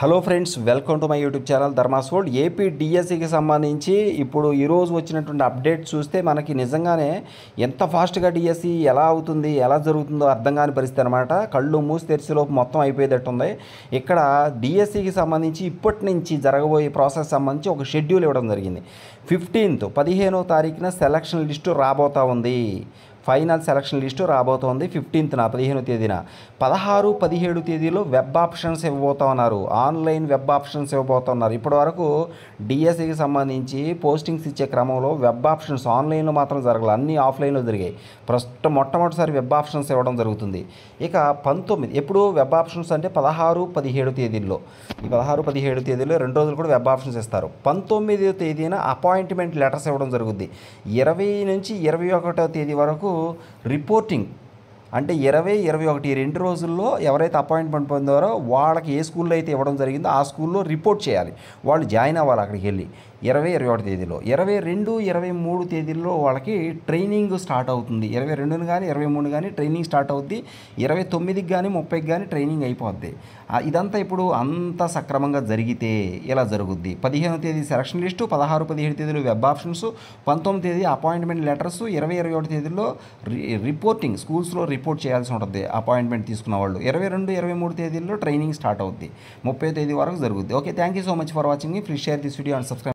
Hello friends, welcome to my YouTube channel Dharmas world. AP డిఎస్సికి సంబంధించి ఇప్పుడు ఈరోజు వచ్చినటువంటి అప్డేట్ చూస్తే మనకి నిజంగానే ఎంత ఫాస్ట్గా డిఎస్సి ఎలా అవుతుంది, ఎలా జరుగుతుందో అర్థం కాని పరిస్థితి అనమాట. కళ్ళు మూసి తెరిచేలోపు మొత్తం అయిపోయేటట్టు ఉంది. ఇక్కడ డిఎస్సికి సంబంధించి ఇప్పటి నుంచి జరగబోయే ప్రాసెస్ సంబంధించి ఒక షెడ్యూల్ ఇవ్వడం జరిగింది. 15వ తారీఖున సెలక్షన్ లిస్టు రాబోతూ ఉంది. ఫైనల్ సెలక్షన్ లిస్టు రాబోతోంది 15వ తేదీన. 16, 17 తేదీలో వెబ్ ఆప్షన్స్ ఇవ్వబోతా ఉన్నారు. ఆన్లైన్ వెబ్ ఆప్షన్స్ ఇవ్వబోతా ఉన్నారు. ఇప్పటివరకు డిఎస్సికి సంబంధించి పోస్టింగ్స్ ఇచ్చే క్రమంలో వెబ్ ఆప్షన్స్ ఆన్లైన్లో మాత్రం జరగలేదు, అన్నీ ఆఫ్లైన్లో జరిగాయి. ప్రస్తుతం మొట్టమొదటిసారి వెబ్ ఆప్షన్స్ ఇవ్వడం జరుగుతుంది. ఇక 19 ఎప్పుడు వెబ్ ఆప్షన్స్ అంటే 16, 17 తేదీల్లో, ఈ 16, 17 తేదీలో 2 రోజులు కూడా వెబ్ ఆప్షన్స్ ఇస్తారు. 19వ తేదీన అపాయింట్మెంట్ లెటర్స్ ఇవ్వడం జరుగుద్ది. 20 నుంచి 21వ తేదీ వరకు రిపోర్టింగ్ అంటే 20, 21 2 రోజుల్లో ఎవరైతే అపాయింట్మెంట్ పొందారో వాళ్ళకి ఏ స్కూల్లో అయితే ఇవ్వడం జరిగిందో ఆ స్కూల్లో రిపోర్ట్ చేయాలి. వాళ్ళు జాయిన్ అవ్వాలి అక్కడికి వెళ్ళి 20, 21 తేదీలో. 22, 23 తేదీల్లో వాళ్ళకి ట్రైనింగ్ స్టార్ట్ అవుతుంది. 22ని కానీ 23 కానీ ట్రైనింగ్ స్టార్ట్ అవుద్ది. 29కి కానీ 30కి కానీ ట్రైనింగ్ అయిపోద్ది. ఇదంతా ఇప్పుడు అంత సక్రమంగా జరిగితే ఇలా జరుగుద్ది. 15వ తేదీ సెలక్షన్ లిస్టు, 16, 17 తేదీలో వెబ్ ఆప్షన్స్, 19వ తేదీ అపాయింట్మెంట్ లెటర్స్, 20, 21 తేదీల్లో రిపోర్టింగ్ స్కూల్స్లో రిపోర్ట్ చేయాల్సి ఉంటుంది అపాయింట్మెంట్ తీసుకున్న వాళ్ళు. 22, 23 తేదీల్లో ట్రైనింగ్ స్టార్ట్ అవుద్ది. 30వ తేదీ వరకు జరుగుద్ది. Okay, thank you so much for watching. Please share this video and subscribe.